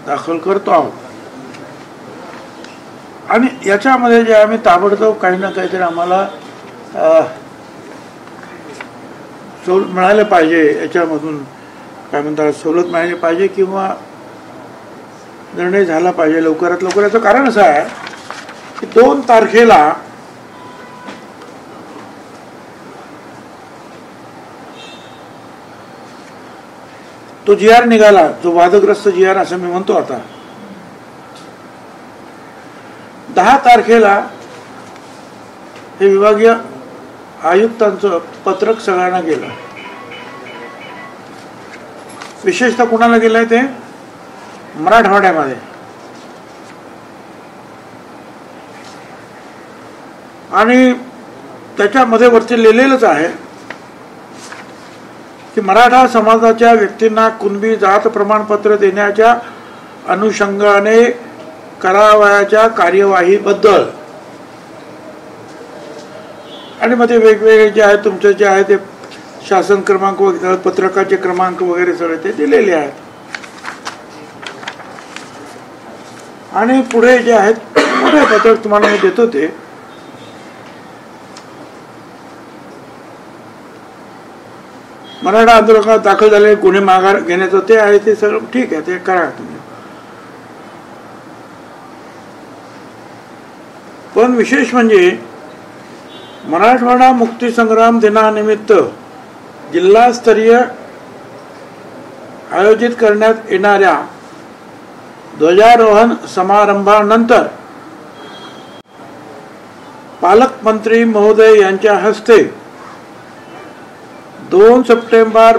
दाखल करतो आहोत आणि याच्यामध्ये जे आम्ही ताबडतोब काही ना काहीतरी आम्हाला सवलत मिळायला पाहिजे, याच्यामधून काय म्हणतात सवलत मिळाली पाहिजे किंवा निर्णय झाला पाहिजे लवकरात लवकर. याचं कारण असं आहे की 2 तारखेला तो GR निघाला, जो वादग्रस्त GR असं मी म्हणतो. आता 10 तारखेला हे विभागीय आयुक्तांचं पत्रक सगळ्यांना गेलं. विशेषतः कुणाला गेलंय ते मराठवाड्यामध्ये. आणि त्याच्यामध्ये वरती लिहिलेलंच आहे की मराठा समाजाच्या व्यक्तींना कुणबी जात प्रमाणपत्र देण्याच्या अनुषंगाने करावयाच्या कार्यवाहीबद्दल. आणि मध्ये वेगवेगळे जे आहे तुमचे जे आहे ते शासन क्रमांक वगैरे पत्रकाचे क्रमांक वगैरे सगळे ते दिलेले आहेत. आणि पुढे जे आहेत पुढे पत्रक तुम्हाला मी देतो ते मराठा आंदोलनात दाखल झालेले गुन्हे माघार घेण्याचं ते आहे. ते सगळं ठीक आहे, ते करा तुम्ही. पण विशेष म्हणजे मराठवाडा मुक्तीसंग्राम दिनानिमित्त जिल्हास्तरीय आयोजित करण्यात येणाऱ्या ध्वजारोहण समारंभानंतर पालकमंत्री महोदय यांच्या हस्ते 2 सप्टेंबर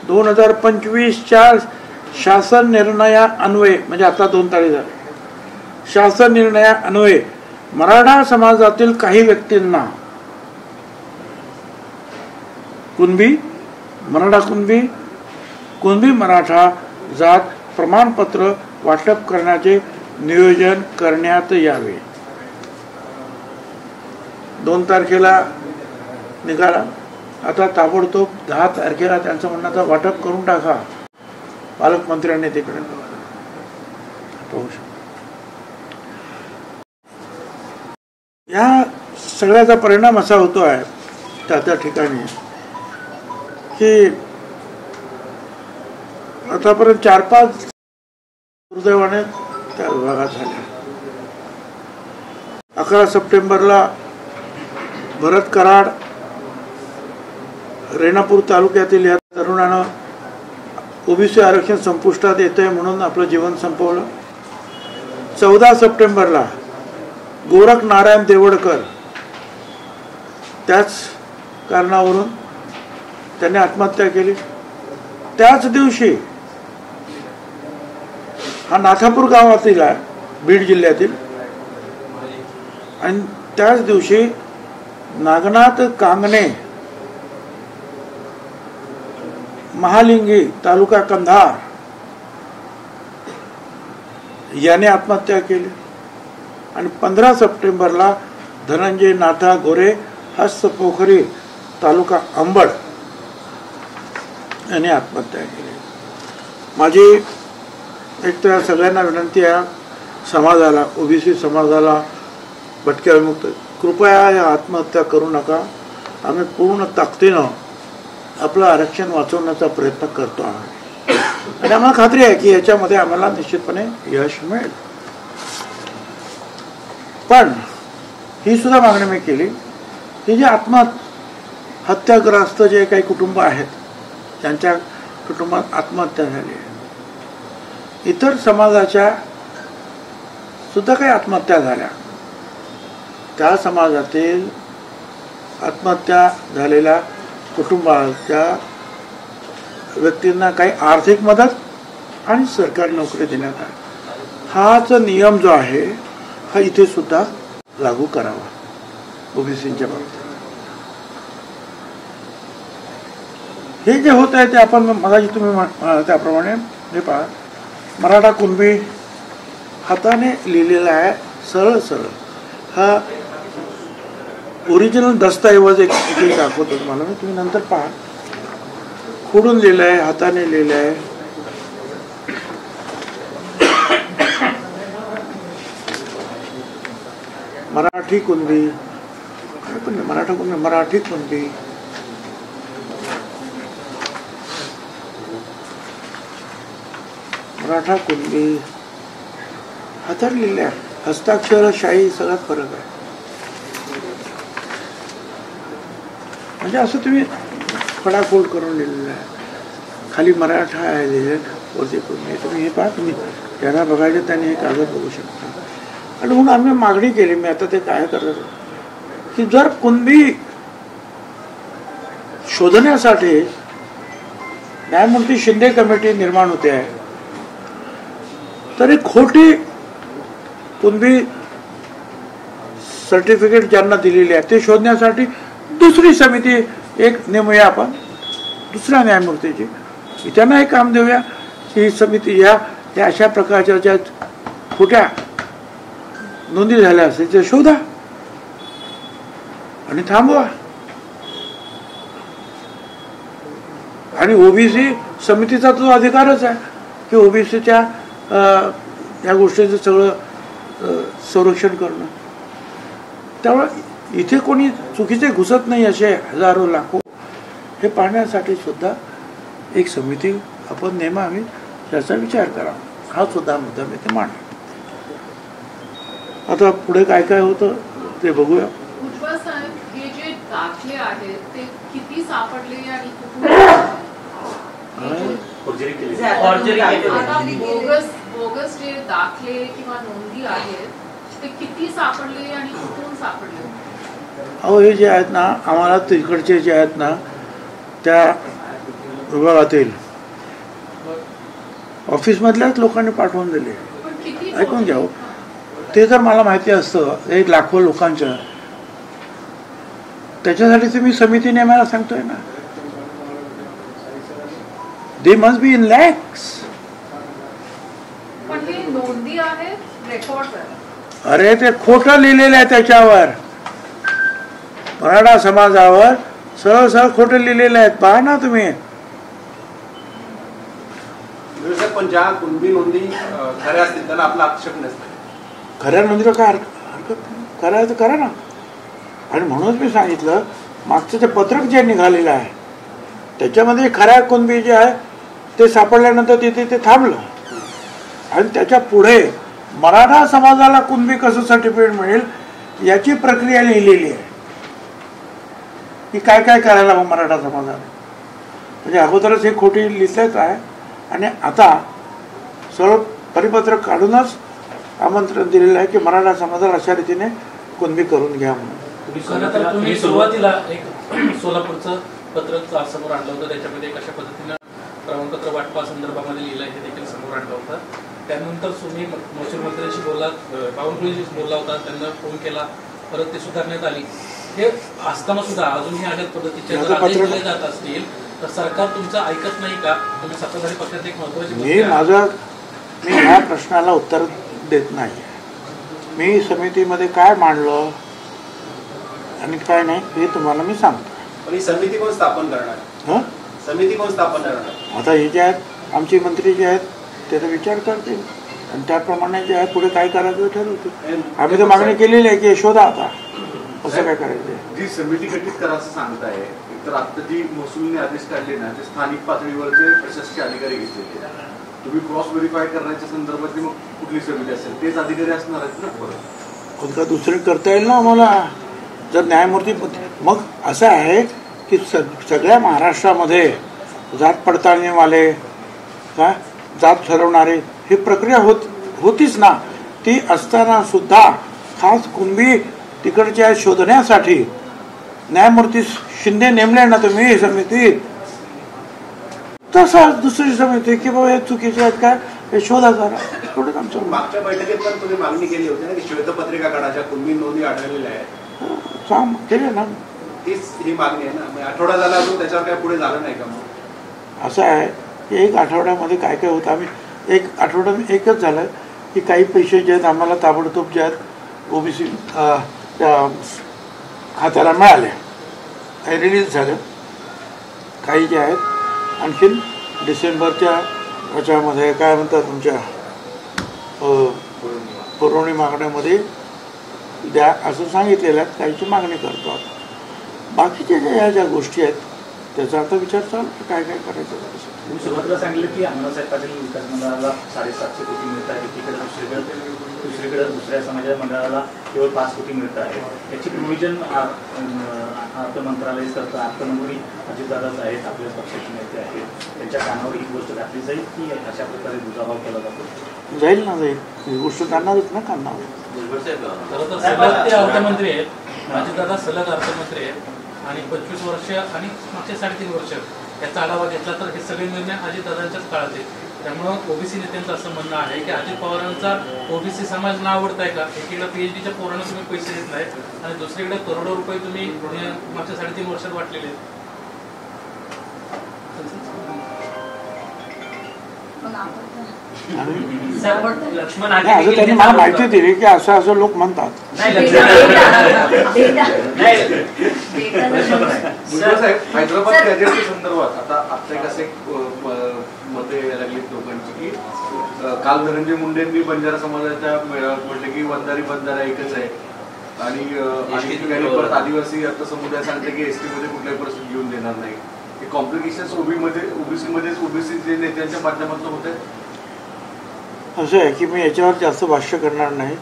2025च्या शासन निर्णयान्वये, म्हणजे आता 2 तारीख झाली, शासन निर्णयान्वये मराठा समाजातील काही व्यक्तींना कुणबी मराठा कुणबी मराठा जात प्रमाणपत्र वाटप करण्याचे नियोजन करण्यात यावे. 2 तारखेला निघाला. आता ताबडतोब 10 तारखेला त्यांचं म्हणणं वाटप करून टाका. पालकमंत्र्यांनी तिकडे या सगळ्याचा परिणाम असा होतो आहे त्या ठिकाणी की आतापर्यंत 4-5 दुर्दैवाने त्या विभागात झाल्या. 11 सप्टेंबरला भरत कराड रेणापूर तालुक्यातील या तरुणानं ओबीसी आरक्षण संपुष्टात येतंय म्हणून आपलं जीवन संपवलं. 14 सप्टेंबरला गोरख नारायण देवडकर त्याच कारणावरून त्याने आत्महत्या केली. त्याच दिवशी हा नाथापूर गावातील आहे, बीड जिल्ह्यातील. आणि त्याच दिवशी नागनाथ कांगणे महालिंगी तालुका कंधार याने आत्महत्या केली. आणि 15 सप्टेंबरला धनंजय नाथा गोरे हस्तपोखरी तालुका अंबड याने आत्महत्या केली. माझी एक तर सगळ्यांना विनंती आहे, समाजाला, ओबीसी समाजाला, भटक्या विमुक्त, कृपया या आत्महत्या करू नका. आम्ही पूर्ण ताकदीनं आपलं आरक्षण वाचवण्याचा प्रयत्न करतो आहोत आणि आम्हाला खात्री आहे की याच्यामध्ये आम्हाला निश्चितपणे यश मिळेल. पण ही सुद्धा मागणी मी केली की जे आत्महत्याग्रस्त जे काही कुटुंब आहेत त्यांच्या कुटुंबात आत्महत्या झाली आहे, इतर समाजाच्या सुद्धा काही आत्महत्या झाल्या, त्या समाजातील आत्महत्या झालेल्या कुटुंबाच्या व्यक्तींना काही आर्थिक मदत आणि सरकारी नोकरी देण्यात आली. हाच नियम जो आहे हा इथे सुद्धा लागू करावा ओबीसीच्या बाबतीत. हे जे होत आहे ते आपण मगाशी तुम्ही त्याप्रमाणे हे पहा, मराठा कुणबी हाताने लिहिलेला आहे, सरळ सरळ. हा ओरिजिनल दस्तऐवज एक दाखवतो तुम्हाला मी, तुम्ही नंतर पहा. खोडून लिहिलं आहे, हाताने लिहिलं आहे. मराठी कुणबी, पण मराठा कुणबी, मराठी कुणबी, मराठा कुणबी हातात लिहिल्या, हस्ताक्षरशाही सगळ्यात फरक आहे. म्हणजे असं तुम्ही फडाफोड करून लिहिलेलं आहे. खाली मराठा आहे लिहिले, वरती कुणबी. तुम्ही हे पहा, तुम्ही ज्यांना बघायचं त्यांनी हे कागद बघू शकता. आणि म्हणून आम्ही मागणी केली, मी आता ते काय करत की जर कुणबी शोधण्यासाठी न्यायमूर्ती शिंदे कमिटी निर्माण होते आहे, तरी खोटी कुणबी सर्टिफिकेट ज्यांना दिलेली आहे ते शोधण्यासाठी दुसरी समिती एक नेमूया आपण, दुसऱ्या न्यायमूर्तीची, त्यांना एक काम देऊया की ही समिती या अशा प्रकारच्या ज्या खोट्या नोंदी झाल्या असतील ते शोधा आणि थांबवा. आणि ओबीसी समितीचा तो अधिकारच आहे की ओबीसीच्या या गोष्टीचं सगळं संरक्षण करणं. त्यामुळे इथे कोणी चुकीचे घुसत नाही असे हजारो लाखो, हे पाहण्यासाठी सुद्धा एक समिती आपण नेमावी, त्याचा विचार करा. हा सुद्धा मुद्दा मी ते मांडला. आता पुढे काय काय होतं ते बघूया. भुजबळ साहेब, हे जे दाखले आहेत ते किती सापडले आणि बोगस जे दाखले किंवा नोंदी आहेत ते किती सापडले आणि कुठून सापडले? अहो, हे जे आहेत ना, आम्हाला तिकडचे जे आहेत ना त्या विभागातील ऑफिसमधल्याच लोकांनी पाठवून दिले. ऐकून घ्या, ते जर मला माहिती असतं एक लाखो लोकांचं, त्याच्यासाठी तर मी समिती नेमायला सांगतोय ना. They must be in lakhs. पण हे नोंदी आहेत, रेकॉर्ड आहे. अरे ते खोटं लिहिलेलं आहे त्याच्यावर, मराठा समाजावर सरळ सरळ खोटं लिहिलेलं आहे. पहा ना तुम्ही. पण ज्या कुणबी नोंदी खऱ्या असतील त्याला आपला आक्षेप नसतो. खऱ्या नोंदीला काय हरकत करायचं करा ना. आणि म्हणूनच मी सांगितलं, मागचं ते पत्रक जे निघालेलं आहे त्याच्यामध्ये खऱ्या कुणबी जे आहे ते सापडल्यानंतर तिथे ते थांबलं. आणि त्याच्या पुढे मराठा समाजाला कुणबी कसं सर्टिफिकेट मिळेल याची प्रक्रिया लिहिलेली आहे की काय काय करायला मग मराठा समाजाला. म्हणजे अगोदरच हे खोटी लिहिलेच आहे आणि आता सरळ परिपत्रक काढूनच आमंत्रण दिलेलं आहे की मराठा समाजाला अशा रीतीने कुणबी करून घ्या म्हणून. तुम्ही सुरुवातीला एक सोलापूरचं पत्रक समोर आणलं होतं, त्याच्यामध्ये कशा पद्धतीनं प्रमाणपत्र वाटपा संदर्भामध्ये लिहिलं हे देखील समोर आणलं होतं. त्यानंतर तुम्ही महसूल मंत्र्यांशी बोललात, बावनकुळेशी बोलला होता, त्यांना फोन केला, परत ते सुधारण्यात आली. हे असताना सुद्धा अजूनही अशाच पद्धतीचे जर आदेश दिले जात असतील तर सरकार तुमचं ऐकत नाही का? तुम्ही सत्ताधारी पक्षात एक महत्वाची मी ह्या प्रश्नाला उत्तर देत नाही. मी समितीमध्ये काय मांडलं आणि काय नाही हे तुम्हाला मी सांगतो. पण ही समिती कोण स्थापन करणार? समिती कोण स्थापन करणार? आता हे जे आहेत आमचे मंत्री जे आहेत त्याचा विचार करतील आणि त्याप्रमाणे जे आहे पुढे काय करायचं ठरवतील. आम्ही तर मागणी केलेली आहे की शोधा आता असं काय करायचं. जी समिती गठीत करा असं सांगताय, तर आता जी महसूलने आदेश काढले ना ते स्थानिक पातळीवरचे प्रशासकीय अधिकारी घेतले. तुम्ही क्रॉस व्हेरीफाय करण्याच्या संदर्भातली मग कुठली समिती असेल तेच अधिकारी असणार आहेत ना? परत कोणता दुसरे करता येईल ना आम्हाला जर न्यायमूर्ती. मग असं आहे की सगळ्या महाराष्ट्रामध्ये जात पडताळणीवाले का जात ठरवणारे ही प्रक्रिया होतीच ना. ती असताना सुद्धा खास कुणबी तिकडच्या शोधण्यासाठी न्यायमूर्ती शिंदे नेमले ना तुम्ही समितीत, तसाच दुसरी समिती की बाबा हे चुकीचे आहेत काय हे शोधा करा. थोडं आमचं मागच्या बैठकीत पण तुम्ही मागणी केली होती ना की श्वेतपत्रिका काढा ज्या कुणबी नोंदी आढळलेल्या आहेत. काम केले ना. तीच ही मागणी आहे ना. आठवडा झाला अजून त्याच्यावर काय पुढे झालं नाही का? मग असं आहे की एक आठवड्यामध्ये काय काय होतं. आम्ही एक आठवड्यात एकच झालं की काही पैसे जे आहेत आम्हाला ताबडतोब जे आहेत ओबीसी त्या खात्याला मिळाले, काही रिलीज झालं. काही जे आहेत आणखीन डिसेंबरच्या याच्यामध्ये काय म्हणतात तुमच्या पुरवणी मागण्यामध्ये द्या असं सांगितलेलं आहे, काहीची मागणी करतो आता. बाकीच्या ह्या ज्या गोष्टी आहेत त्याचा आता विचार चालू काय काय करायचं. तुम्ही सुरुवातीला सांगितलं की अण्णासाहेब पाटील विकास मंडळाला 750 कोटी मिळत आहे, एकीकडे दुसरीकडे दुसऱ्या समाज मंडळाला केवळ 5 कोटी मिळत आहे. याची प्रोव्हिजन अर्थ मंत्रालय करतं. अर्थमंत्री अजितदादाच आहेत, आपल्या पक्षाचे नेते आहेत, त्यांच्या कानावर ही गोष्ट घातली जाईल की अशा प्रकारे दुजाभाव केला जातो? जाईल ना, जाईल. ही गोष्ट करणारच ना, करणार. खरं तर सलग ते अर्थमंत्री आहेत, अजितदादा सलग अर्थमंत्री आहेत आणि 25 वर्ष आणि मागचे 3.5 वर्ष याचा आढावा घेतला तर हे सगळे निर्णय अजितदादांच्याच काळात आहेत. त्यामुळं ओबीसी नेत्यांचं असं म्हणणं आहे की अजित पवारांचा ओबीसी समाज ना आवडताय का? एकीकडे पीएचडीच्या पोरांना तुम्ही पैसे देत नाहीत आणि दुसरीकडे करोडो रुपये तुम्ही मागच्या 3.5 वर्षात वाटलेले आहेत. लक्ष्मण असं त्यांनी मला माहिती दिली की असं असं लोक म्हणतात. हैदराबाद गॅजेटच्या संदर्भात आता एक असे मते यायला लागलीत लोकांची की काल धनंजय मुंडेंनी बंजारा समाजाच्या मेळाव्यात म्हटलं की बंजारा एकच आहे आणि ठिकाणी परत आदिवासी आता समुदाय सांगते की एसटी मध्ये कुठल्याही परिस्थिती घेऊन देणार नाही. हे कॉम्प्लिकेशन्स ओबीसी नेत्यांच्या माध्यमातून होत आहेत. असं आहे की मी याच्यावर जास्त भाष्य करणार नाही,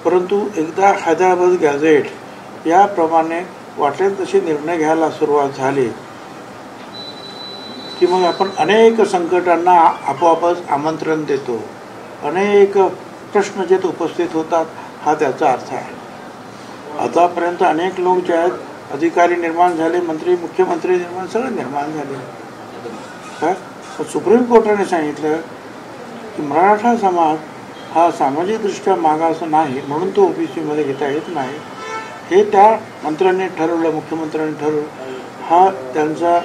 परंतु एकदा हैदराबाद गॅझेट याप्रमाणे वाटेल तसे निर्णय घ्यायला सुरुवात झाली की मग आपण अनेक संकटांना आपोआपच आमंत्रण देतो, अनेक प्रश्न जे उपस्थित होतात, हा त्याचा अर्थ आहे. आतापर्यंत अनेक लोक जे आहेत अधिकारी निर्माण झाले, मंत्री मुख्यमंत्री निर्माण सगळे निर्माण झाले. काय सुप्रीम कोर्टाने सांगितलं की मराठा समाज हा सामाजिकदृष्ट्या मागास नाही म्हणून तो ओबीसीमध्ये घेता येत नाही. हे त्या मंत्र्यांनी ठरवलं, मुख्यमंत्र्यांनी ठरवलं. हा त्यांचा